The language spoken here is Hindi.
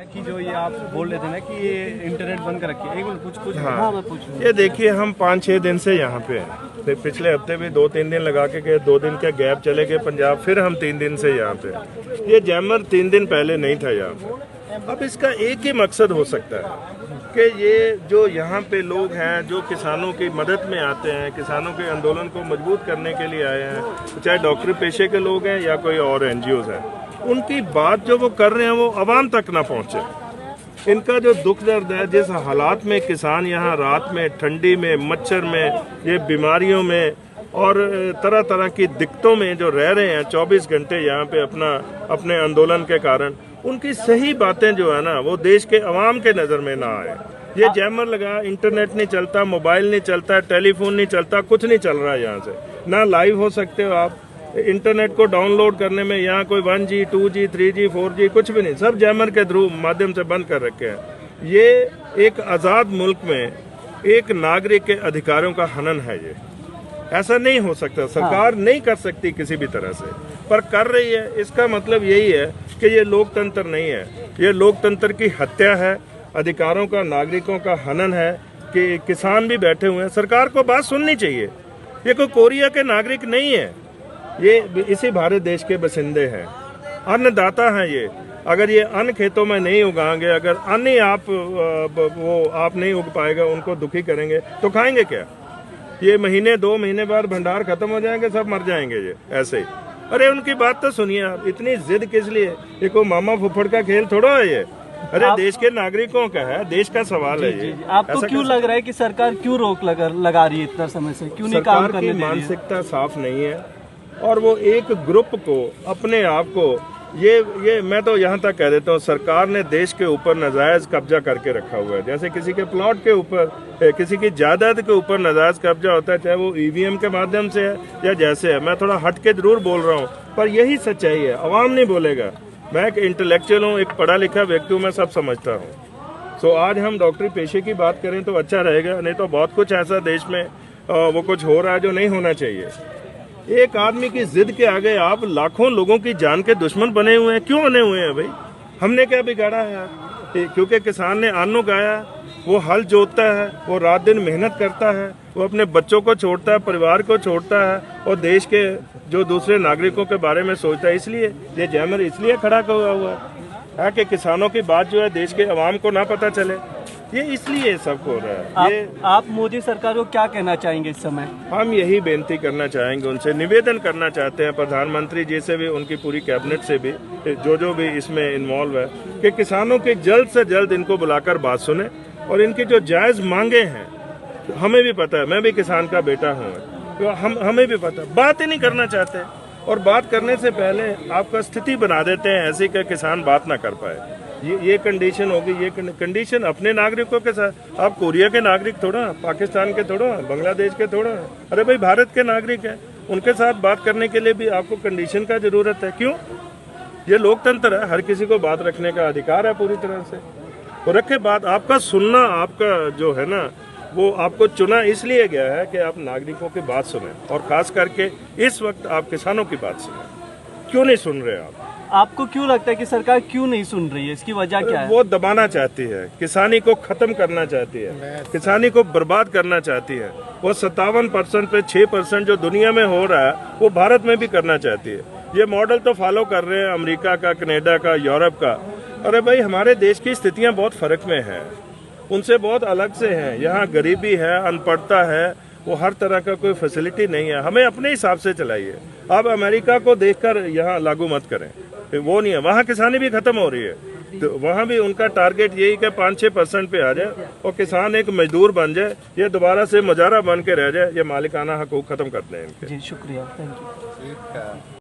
कि जो ये आप बोल रहे थे ना कि ये इंटरनेट बंद कर रखी है, एक मिनट कुछ हाँ, मैं पूछूं। ये देखिए हम 5-6 दिन से यहाँ पे हैं। तो पिछले हफ्ते भी 2-3 दिन लगा के गए, 2 दिन के गैप चले गए पंजाब, फिर हम 3 दिन से यहाँ पे। ये जैमर 3 दिन पहले नहीं था यहाँ पे। अब इसका एक ही मकसद हो सकता है कि ये जो यहाँ पे लोग हैं जो किसानों की मदद में आते हैं, किसानों के आंदोलन को मजबूत करने के लिए आए हैं, चाहे डॉक्टरी पेशे के लोग हैं या कोई और NGOs हैं, उनकी बात जो वो कर रहे हैं वो आवाम तक ना पहुँचे। इनका जो दुख दर्द है, जिस हालात में किसान यहाँ रात में ठंडी में मच्छर में ये बीमारियों में और तरह तरह की दिक्कतों में जो रह रहे हैं 24 घंटे यहाँ पे अपने आंदोलन के कारण, उनकी सही बातें जो है ना वो देश के अवाम के नज़र में ना आए। ये जैमर लगा, इंटरनेट नहीं चलता, मोबाइल नहीं चलता, टेलीफोन नहीं चलता, कुछ नहीं चल रहा है यहाँ से, ना लाइव हो सकते हो आप। इंटरनेट को डाउनलोड करने में यहाँ कोई 1G 2G 3G 4G कुछ भी नहीं, सब जैमर के थ्रू माध्यम से बंद कर रखे हैं। ये एक आज़ाद मुल्क में एक नागरिक के अधिकारों का हनन है। ये ऐसा नहीं हो सकता, सरकार नहीं कर सकती किसी भी तरह से, पर कर रही है। इसका मतलब यही है कि ये लोकतंत्र नहीं है, ये लोकतंत्र की हत्या है, अधिकारों का, नागरिकों का हनन है। कि किसान भी बैठे हुए हैं, सरकार को बात सुननी चाहिए। ये कोई कोरिया के नागरिक नहीं है, ये इसी भारत देश के बसिंदे हैं, अन्नदाता हैं ये। अगर ये अन्न खेतों में नहीं उगाएंगे, अगर अन्न ही आप नहीं उग पाएगा, उनको दुखी करेंगे तो खाएंगे क्या? ये महीने 2 महीने बाद भंडार खत्म हो जाएंगे, सब मर जाएंगे ये ऐसे ही। अरे उनकी बात तो सुनिए आप, इतनी जिद किस लिए? ये कोई मामा फुफड़ का खेल थोड़ा है ये। अरे देश के नागरिकों का है, देश का सवाल है ये। आपको क्यों लग रहा है कि सरकार क्यों रोक लगा रही है इतना समय से, क्यों नहीं काम करने दे रही है? मानसिकता साफ नहीं है और वो एक ग्रुप को, अपने आप को, ये मैं तो यहाँ तक कह देता हूँ, सरकार ने देश के ऊपर नाजायज कब्जा करके रखा हुआ है। जैसे किसी के प्लॉट के ऊपर, किसी की जायदाद के ऊपर नाजायज कब्जा होता है, चाहे वो EVM के माध्यम से है या जैसे है। मैं थोड़ा हट के जरूर बोल रहा हूँ, पर यही सच्चाई है, अवाम नहीं बोलेगा। मैं एक इंटेलेक्चुअल हूँ, एक पढ़ा लिखा व्यक्ति हूँ, मैं सब समझता हूँ। सो आज हम डॉक्टरी पेशे की बात करें तो अच्छा रहेगा, नहीं तो बहुत कुछ ऐसा देश में वो कुछ हो रहा है जो नहीं होना चाहिए। एक आदमी की जिद के आगे आप लाखों लोगों की जान के दुश्मन बने हुए हैं। क्यों बने हुए हैं भाई? हमने क्या बिगाड़ा है? क्योंकि किसान ने अन्न उगाया, वो हल जोतता है, वो रात दिन मेहनत करता है, वो अपने बच्चों को छोड़ता है, परिवार को छोड़ता है और देश के जो दूसरे नागरिकों के बारे में सोचता है। इसलिए ये जैमर इसलिए खड़ा हुआ है कि किसानों की बात जो है देश के अवाम को ना पता चले। ये इसलिए सब हो रहा है। आप मोदी सरकार को क्या कहना चाहेंगे इस समय? हम यही बेनती करना चाहेंगे, उनसे निवेदन करना चाहते हैं, प्रधानमंत्री जी से भी, उनकी पूरी कैबिनेट से भी, जो भी इसमें इन्वॉल्व है, कि किसानों के जल्द से जल्द इनको बुलाकर बात सुने और इनकी जो जायज मांगे हैं, हमें भी पता है, मैं भी किसान का बेटा हूँ, तो हमें भी पता, बात ही नहीं करना चाहते। और बात करने से पहले आपका स्थिति बना देते हैं ऐसी कि किसान बात ना कर पाए। ये कंडीशन होगी, ये कंडीशन अपने नागरिकों के साथ। आप कोरिया के नागरिक थोड़ा, पाकिस्तान के थोड़ा, बांग्लादेश के थोड़ा, अरे भाई भारत के नागरिक हैं, उनके साथ बात करने के लिए भी आपको कंडीशन का जरूरत है। क्यों? ये लोकतंत्र है, हर किसी को बात रखने का अधिकार है पूरी तरह से, तो रखे बात। आपका सुनना, आपका जो है ना, वो आपको चुना इसलिए गया है कि आप नागरिकों की बात सुने, और खास करके इस वक्त आप किसानों की बात सुने। क्यों नहीं सुन रहे आप? आपको क्यों लगता है कि सरकार क्यों नहीं सुन रही है? इसकी वजह क्या है? वो दबाना चाहती है, किसानी को खत्म करना चाहती है, किसानी को बर्बाद करना चाहती है। वो 57% पे 6% जो दुनिया में हो रहा है वो भारत में भी करना चाहती है। ये मॉडल तो फॉलो कर रहे हैं अमेरिका का, कनाडा का, यूरोप का। अरे भाई हमारे देश की स्थितियां बहुत फर्क में है, उनसे बहुत अलग से हैं। यहाँ गरीबी है, अनपढ़ता है, वो हर तरह का कोई फैसिलिटी नहीं है। हमें अपने हिसाब से चलाइए। आप अमेरिका को देखकर यहाँ लागू मत करें, वो नहीं है। वहाँ किसानी भी खत्म हो रही है, तो वहाँ भी उनका टारगेट यही कि 5-6% पे आ जाए और किसान एक मजदूर बन जाए, ये दोबारा से मुजारा बन के रह जाए। ये मालिकाना हकूक खत्म करते हैं इनके। जी शुक्रिया, थैंक यू।